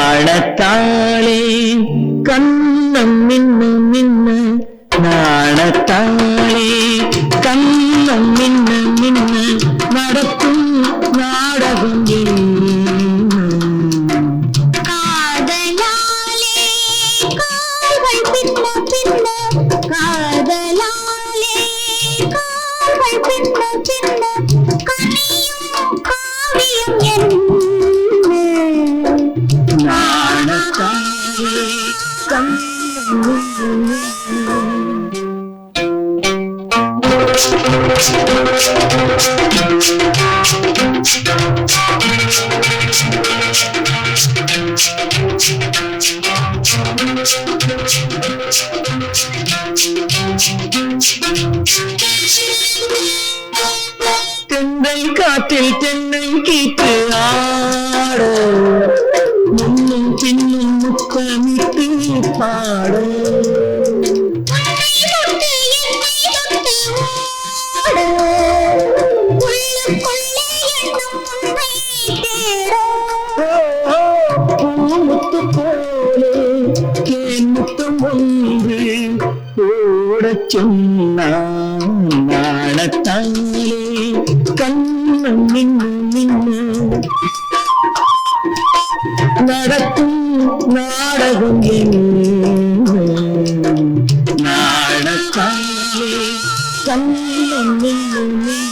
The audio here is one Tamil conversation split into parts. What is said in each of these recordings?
நாணத்தாளே கண்ணம் மின்ன மின்ன நாணத்தாளே கண்ணம் மின்ன மின்ன நடக்கும் நாடகம் காதலாலே கால்கள் பின்ன பின்ன காதலாலே கால்கள் பின்ன பின்ன கனியும் காவியம் என்ன நாணத்தாளே கண்ணம் மின்ன தென்னை காற்றில் தென்னை கீட்டு ஆட முன்னும் பின்னும் முத்தமிட்டு பாட முத்து போலே கேமுத்தம் ஒன்று ஓடச் சொன்னான் நாணத்தாலே கண்ணம் மின்னு மின்னு நடக்கும் நாடகம் என்ன நாணத்தாலே கண்ணம் மின்னு மின்னு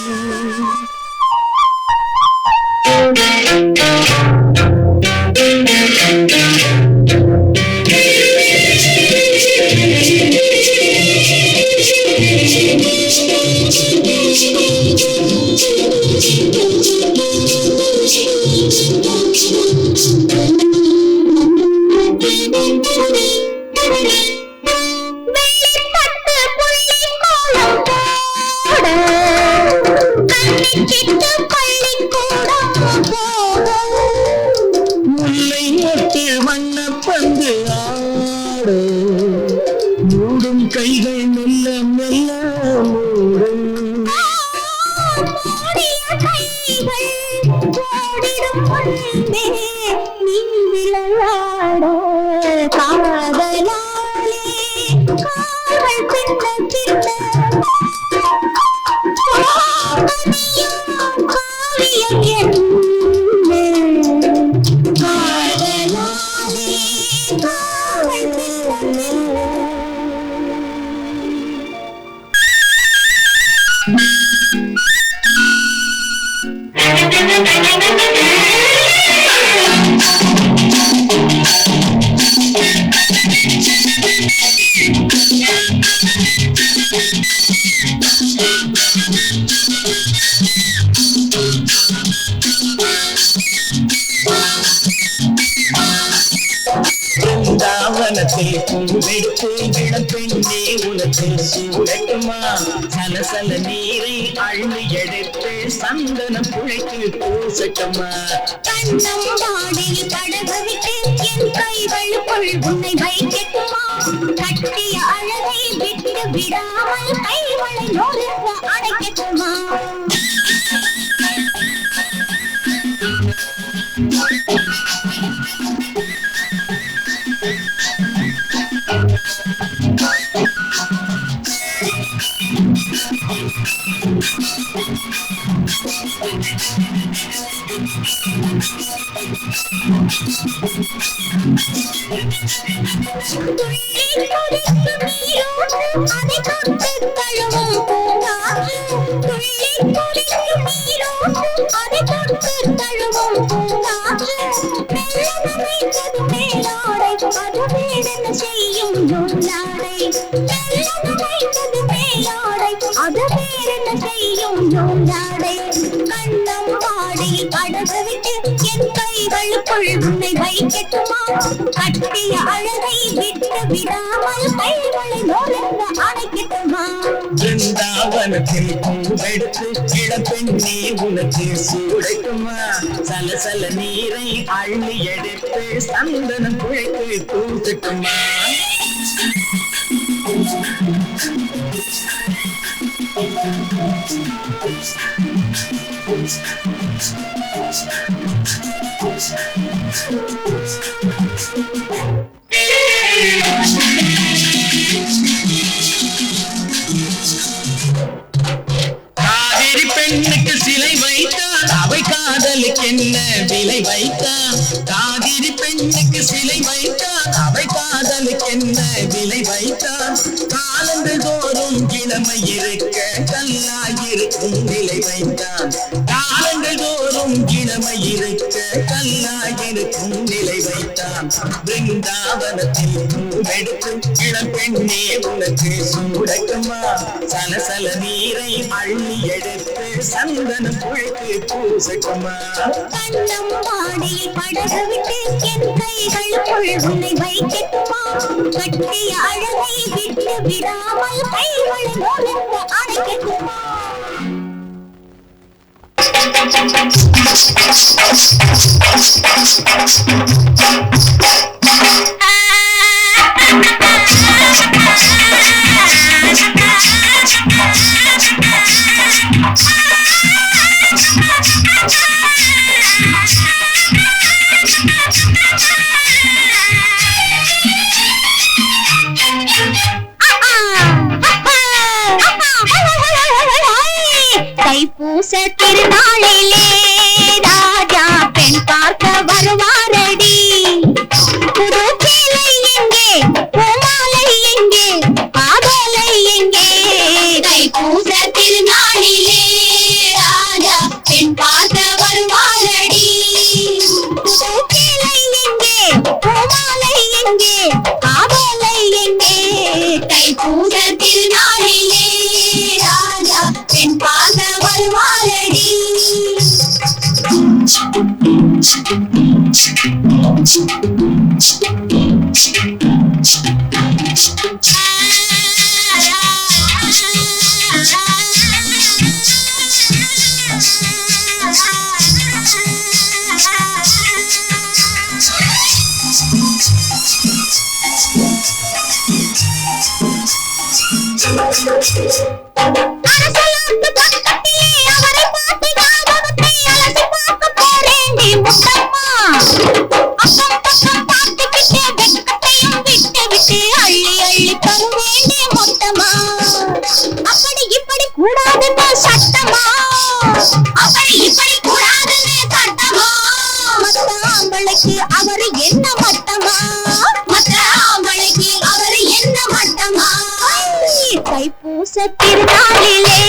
முல்லை மொட்டு வண்ணப்பந்து ஆடு மூடும் கைகள் மெல்ல மெல்ல மூடும் பிருந்தாவனத்தில் பூவெடுத்து இளம்பெண்ணே உனக்கு சூடட்டுமா சலசல நீரை அள்ளி எடுத்து சந்தனம் புழைத்து பூசட்டுமா கண்ணம் வாடில் படகவிட்டு என் கைகளுக்குள் உன்னை வைக்கட்டுமா கட்டிய அழகை விட்டு விடாமல் கைகளை நொறுக்க அடைக்கட்டுமா அதை தொட்டு தழுவும் பூங்காற்று துள்ளி குளிக்கும் நீரோட்டு அதை தொட்டு தழுவும் பூங்காற்று மெல்ல நனைத்தது மேலாடை அது வேடென செய்யும் நூலாடை மெல்ல நனைத்தது மேலாடை அது வேடென செய்யும் நூலாடை கண்ணம் வாடி அடகு விட்டு என் கைகளுக்குள் உன்னை வைக்கட்டுமா கட்டிய அழகை விட்டு விடாமல் கைகளை நொறுக்க அடைக்கட்டுமா பிருந்தாவனத்தில் பூவெடுத்து இளம்பெண்ணே உனக்கு சூடட்டுமா சலசல நீரை அள்ளி எடுத்து சந்தனம் குழைத்து பூசட்டுமா காவிரி பெண்ணுக்கு சிலை வைத்தான் அவை காதலுக்கு என்ன விலை வைத்தான் காவிரி பெண்ணுக்கு சிலை வைத்தான் அவை காதலுக்கு என்ன விலை வைத்தான் காலங்கள் தோறும் இளமை இருக்க கல்லாயிருக்கும் நிலை வைத்தான் காலங்கள் தோறும் இளமை இருக்க கல்லாயிருக்கும் நிலை வைத்தான் பிருந்தாவனத்தில் பூவெடுத்து இளம் பெண்ணே உனக்கு சூடக்குமா சலசல நீரை அள்ளி எடுத்து சந்தனம் குழைத்து பூசக்குமா கண்ணம் பாடியை படகு விட்டு என் கைகளுக்குள் உன்னை வைக்கட்டுமா கட்டிய அழகை விட்டு விடாமல் கைகளை நுழைந்து அடைக்கட்டுமா தைப்பூச திருநாளிலே ராஜா பெண் பார்க்க வருவாரடி புது சேலை எங்கே பூமாலை எங்கே காதலை எங்கே தைப்பூச திருநாளிலே ராஜா பெண் பார்க்க வருவாரடி புது சேலை எங்கே பூமாலை எங்கே காதலை எங்கே தைப்பூச திருநாளிலே ராஜா பெண் பார்க்க வருவாரடி அரசலாத்து பக்கத்திலே அவரை பார்த்து ஞாபகத்தை அலசி பார்க்க போறேண்டி முத்தம்மா அக்கம் பக்கம் பார்த்துக்கிட்டே வெட்கத்தையும் விட்டு விட்டு அள்ளி அள்ளி தருவேண்டி மொத்தமா அப்படி இப்படி கூடாதுன்னு சட்டமா அப்படி இப்படி கூடாதுன்னு சட்டமா மத்த ஆம்பளைக்கு அவரு என்ன மட்டமா மத்த ஆம்பளைக்கு அவரு என்ன மட்டமா தைப்பூச திருநாளிலே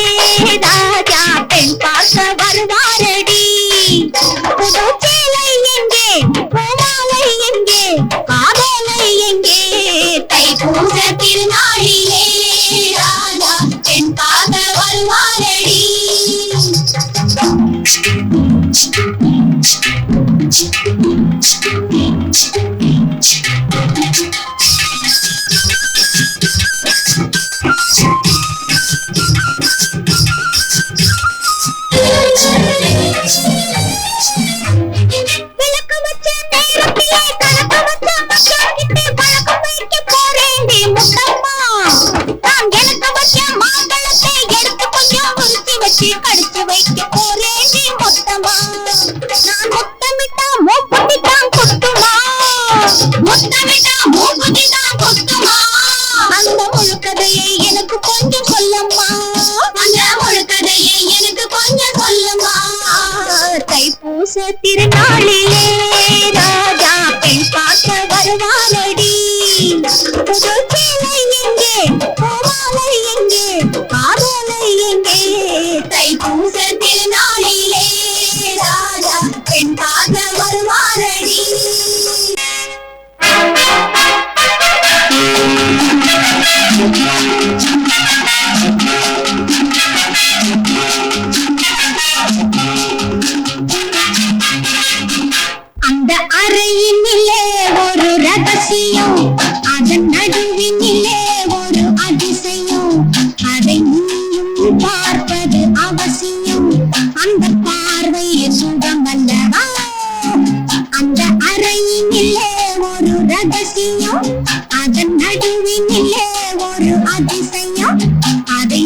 ராஜா பெண் பார்க்க வருவாரடி புது சேலை எங்கே பூமாலை எங்கே காதலை எங்கே தைப்பூச திருநாளிலே ராஜா பெண் பார்க்க வருவாரடி விளக்கு வச்ச நேரத்திலே கணக்கு வச்ச மச்சான்கிட்டே பழக்கம் வைக்க போறேண்டி முத்தம்மா நான் எனக்கு வச்ச மாம்பழத்தை எடுத்து கொஞ்சம் உருத்தி வச்சு கடிச்சு வைக்க போறேண்டி மொத்தமா நான் முத்தமிட்டா மூக்குத்தி தான் குத்துமா முத்தமிட்டா மூக்குத்தி தான் குத்துமா அந்த முழுக்கதையை எனக்கு கொஞ்சம் சொல்லம்மா அந்த முழுக்கதையை எனக்கு கொஞ்சம் சொல்லம்மா தைப்பூச திருநாளிலே ராஜா பெண் பார்க்க வருவாரடி புது சேலை எங்கே பூமாலை எங்கே காதலை எங்கே தைப்பூச திருநாளிலே ராஜா பெண் பார்க்க வருவாரடி அந்த அறையினிலே ஒரு ரகசியம் அதன் நடுவினிலே ஒரு அதிசயம் அதை நீயும் பார்ப்பது அவசியம் அந்த பார்வை சுகமல்லவா அந்த அறையினிலே ஒரு ரகசியம் அதன் நடுவினிலே ஒரு அதிசயம் அதை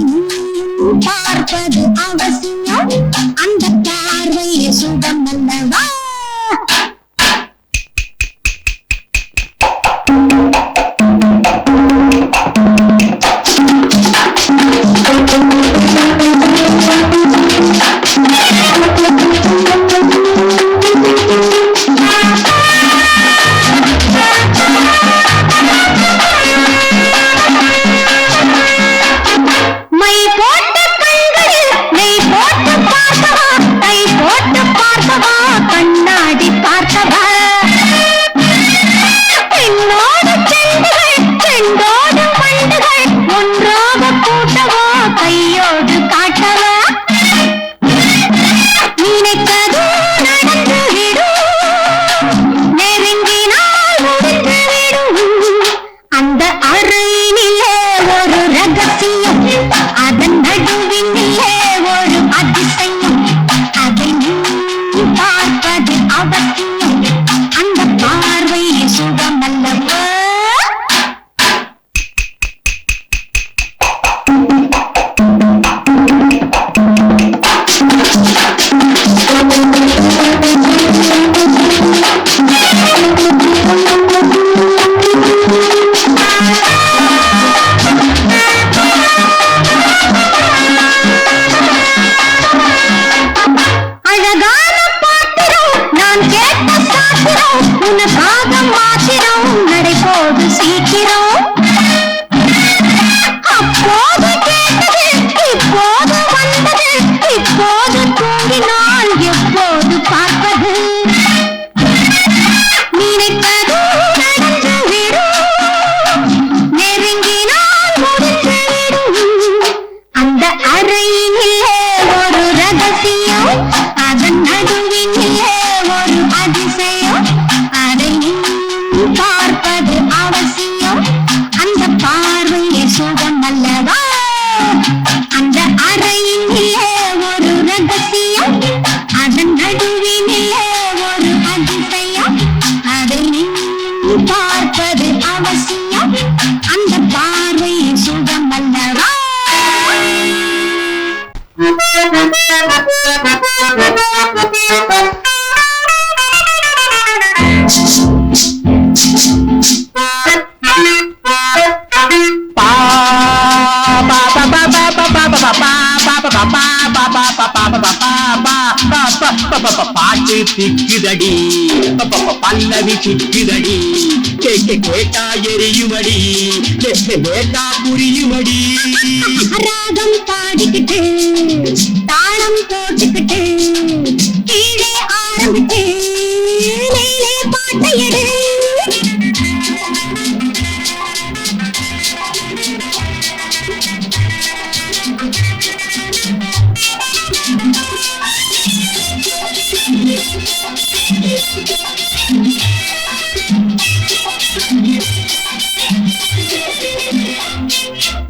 திக்குதடி பல்லவி சிக்குதடி கேட்டா எரியுமடி லேட்டா புரியுமடி ராகம் பாடிக்கிட்டு தாளம் போட்டுக்கிட்டு கீழே ஆரம்பிச்சு மேலே பாட்டை எடு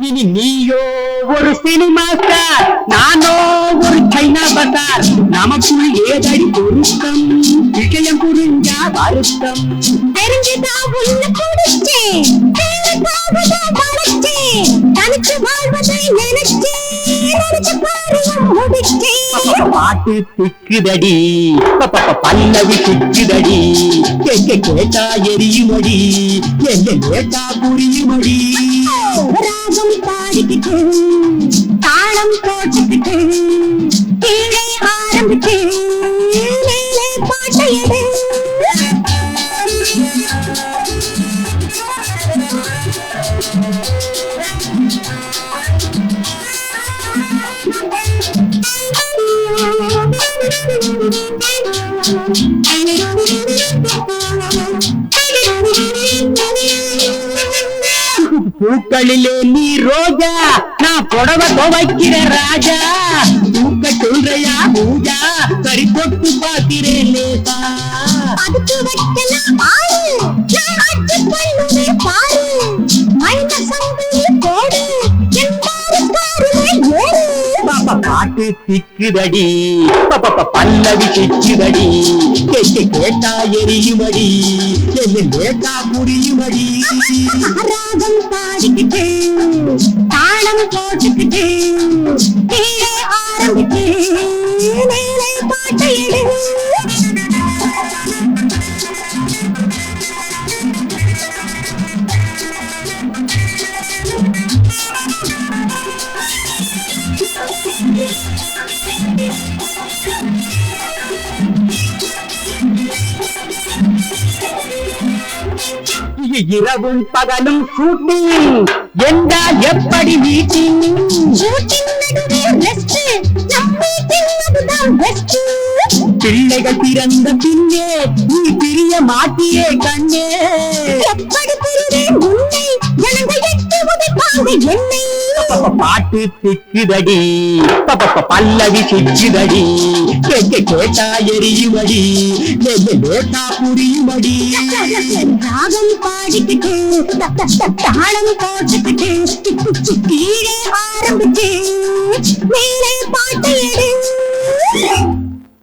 இனி நீயோ ஒரு சினிமா ஸ்டார் நானோ ஒரு சைனா பசார் நமக்குள் ஏதடி பொருத்தம் விஷயம் புரிஞ்சா வருத்தம் தெரிஞ்சுதான் உன்னை பிடிச்சேன் தேவைக்காகதான் வளர்ச்சேன் தனிச்சு வாழ்வதை நினைச்சேன் நினைச்ச காரியம் முடிச்சேன் பாட்டு திக்குதடி பல்லவி சிக்குதடி கேட்டா எரியுமடி லேட்டா புரியுமடி ராகம் பாடிக்கிட்டு தாளம் போட்டுக்கிட்டு கீழே ஆரம்பிச்சு மேலே பாட்டை எடு பூக்களிலே நீ ரோஜா நான் புடவை துவைக்கிற ராஜா தூக்க சொல்றையா பூஜா சரி தொட்டு பார்க்கிறேன் லேசா அதுக்கு வைக்கலாம் ஆளு நான் அச்சு பண்ணுவே பாரு மைன சங்கிலி கோடு எல்லாரு காருமே ஏறு பாட்டு திக்குதடி பல்லவி சிக்குதடி கேட்டா எரியுமடி லேட்டா புரியுமடி ராகம் பாடிக்கிட்டு தாளம் போட்டுக்கிட்டு கீழே ஆரம்பிச்சு மேலே பாட்டை எடு இரவும் பகலும் ஷூட்டிங் என்றால் எப்படி மீட்டிங் ஷூட்டிங் நடுவே ரெஸ்ட் நம்ம மீட்டிங் அதுதான் பெஸ்ட் பிள்ளைகள் பிறந்த பின்னே நீ பிரிய மாட்டியே கண்ணே எப்படி பிரிவேன் உன்னை ஜனங்கள் எட்டு உதைப்பாங்க என்னை பாட்டு திக்குதடி பல்லவி சிக்குதடி கேட்டா எரியுமடி லேட்டா புரியுமடி ராகம் பாடிக்கிட்டு தாளம் போட்டுக்கிட்டு கீழே ஆரம்பிச்சு மேலே பாட்டை எடு